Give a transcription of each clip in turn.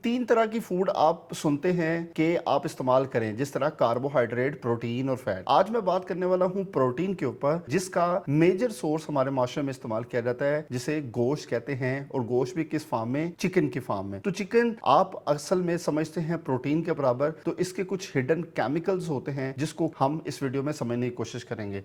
तीन तरह की फूड आप सुनते हैं कि आप इस्तेमाल करें, जिस तरह कार्बोहाइड्रेट, प्रोटीन और फैट। आज मैं बात करने वाला हूं प्रोटीन के ऊपर, जिसका मेजर सोर्स हमारे माशरे में इस्तेमाल किया जाता है, जिसे गोश्त कहते हैं। और गोश्त भी किस फार्म में? चिकन की फार्म में। तो चिकन आप असल में समझते हैं प्रोटीन के बराबर, तो इसके कुछ हिडन केमिकल्स होते हैं जिसको हम इस वीडियो में समझने की कोशिश करेंगे।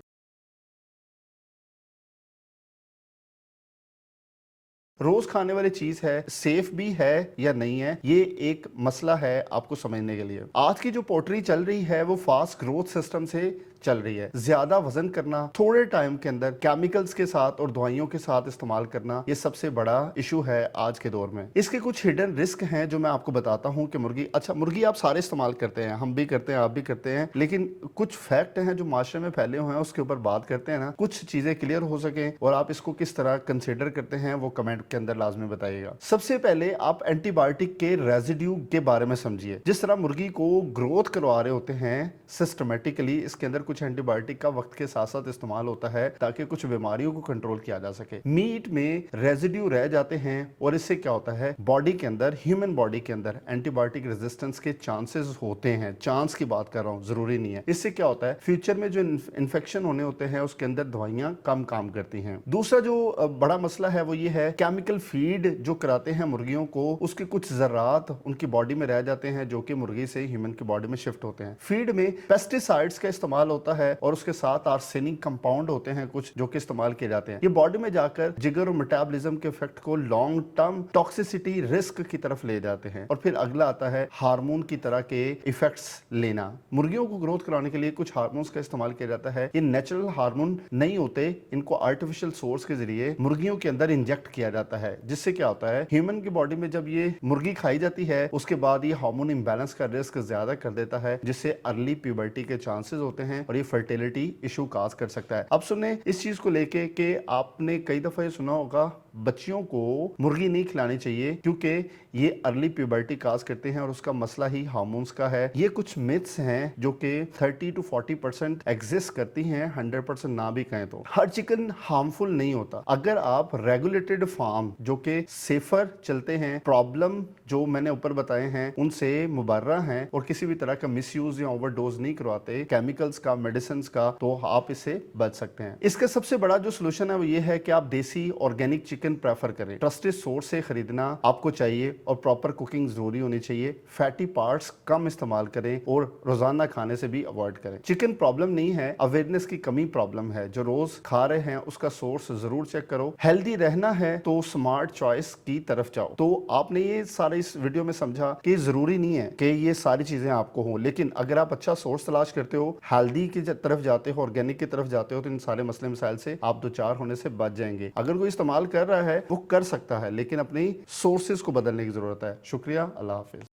रोज खाने वाली चीज है, सेफ भी है या नहीं है, ये एक मसला है आपको समझने के लिए। आज की जो पोल्ट्री चल रही है वो फास्ट ग्रोथ सिस्टम से चल रही है। ज्यादा वजन करना, थोड़े टाइम के अंदर केमिकल्स के साथ और दवाइयों के साथ इस्तेमाल करना, ये सबसे बड़ा इशू है आज के दौर में। इसके कुछ हिडन रिस्क हैं जो मैं आपको बताता हूं कि मुर्गी आप सारे इस्तेमाल करते हैं, हम भी करते हैं, आप भी करते हैं, लेकिन कुछ फैक्ट हैं जो माशरे में फैले हुए हैं, उसके ऊपर बात करते हैं ना, कुछ चीजें क्लियर हो सके और आप इसको किस तरह कंसिडर करते हैं वो कमेंट के अंदर लाजमी बताइएगा। सबसे पहले आप एंटीबायोटिक के रेजिड्यू के बारे में समझिए। जिस तरह मुर्गी को ग्रोथ करवा रहे होते हैं सिस्टमेटिकली, इसके अंदर कुछ एंटीबायोटिक का वक्त के साथ साथ इस्तेमाल होता है ताकि कुछ बीमारियों को कंट्रोल किया जा सके। मीट में रेजिड्यू रह जाते हैं और इससे क्या होता है, बॉडी के अंदर, ह्यूमन बॉडी के अंदर एंटीबायोटिक रेजिस्टेंस के चांसेस होते हैं। चांस की बात कर रहा हूं, जरूरी नहीं है। इससे क्या होता है, फ्यूचर में जो इन्फेक्शन होने होते हैं उसके अंदर दवाइयां कम काम करती हैं। दूसरा जो बड़ा मसला है वो ये है, केमिकल फीड जो कराते हैं मुर्गियों को, उसके कुछ जरात उनकी बॉडी में रह जाते हैं जो कि मुर्गी से ह्यूमन की बॉडी में शिफ्ट होते हैं। फीड में पेस्टिसाइड्स का इस्तेमाल होता है और उसके साथ आर्सेनिक कंपाउंड होते हैं कुछ जो कि इस्तेमाल किए जाते हैं। ये बॉडी में जाकर जिगर और मेटाबॉलिज्म के इफेक्ट को लॉन्ग टर्म टॉक्सिसिटी रिस्क की तरफ ले जाते हैं। और फिर अगला आता है हार्मोन की तरह के इफेक्ट्स लेना। मुर्गियों को ग्रोथ कराने के लिए कुछ हार्मोन्स का इस्तेमाल किया जाता है। ये नेचुरल हार्मोन नहीं होते, इनको आर्टिफिशियल सोर्स के जरिए मुर्गियों के अंदर इंजेक्ट किया जाता है, जिससे क्या होता है, ह्यूमन की बॉडी में जब ये मुर्गी खाई जाती है उसके बाद ये हार्मोन इंबैलेंस का रिस्क ज्यादा कर देता है, जिससे अर्ली प्यूबर्टी के चांसेस होते हैं और ये फर्टिलिटी इशू काज कर सकता है। अब सुने इस चीज को लेके कि आपने कई दफा ये सुना होगा बच्चियों को मुर्गी नहीं खिलानी चाहिए क्योंकि ये अर्ली प्यूबर्टी काज करते हैं और उसका मसला ही हार्मोन्स का है। ये कुछ मिथ्स हैं जो कि 30 to 40% एग्जिस्ट करती हैं, 100% ना भी कहें तो। हर चिकन हार्मफुल नहीं होता। अगर आप रेगुलेटेड फार्म जो कि सेफर चलते हैं, प्रॉब्लम जो मैंने ऊपर बताए हैं उनसे मुबर्रा हैं और किसी भी तरह का मिसयूज या ओवरडोज नहीं करवाते केमिकल्स का, मेडिसिन का, तो आप इससे बच सकते हैं। इसका सबसे बड़ा जो सोल्यूशन है वो ये है कि आप देसी ऑर्गेनिक चिकन प्रेफर करें। ट्रस्टेड सोर्स से खरीदना आपको चाहिए और प्रॉपर कुकिंग जरूरी होनी चाहिए। फैटी पार्ट्स कम इस्तेमाल करें और रोजाना खाने से भी अवॉइड करें। चिकन प्रॉब्लम नहीं है, अवेयरनेस की कमी प्रॉब्लम है। जो रोज खा रहे हैं उसका सोर्स जरूर चेक करो। हेल्दी रहना है तो स्मार्ट चॉइस की तरफ जाओ। तो आपने ये सारे इस वीडियो में समझा कि जरूरी नहीं है कि ये सारी चीजें आपको हो, लेकिन अगर आप अच्छा सोर्स तलाश करते हो, हेल्दी की तरफ जाते हो, ऑर्गेनिक की तरफ जाते हो, तो इन सारे मसले मसाइल से आप दो चार होने से बच जाएंगे। अगर कोई इस्तेमाल कर रहा है वो कर सकता है, लेकिन अपनी सोर्सेज को बदलने की जरूरत है। शुक्रिया, अल्लाह हाफिज।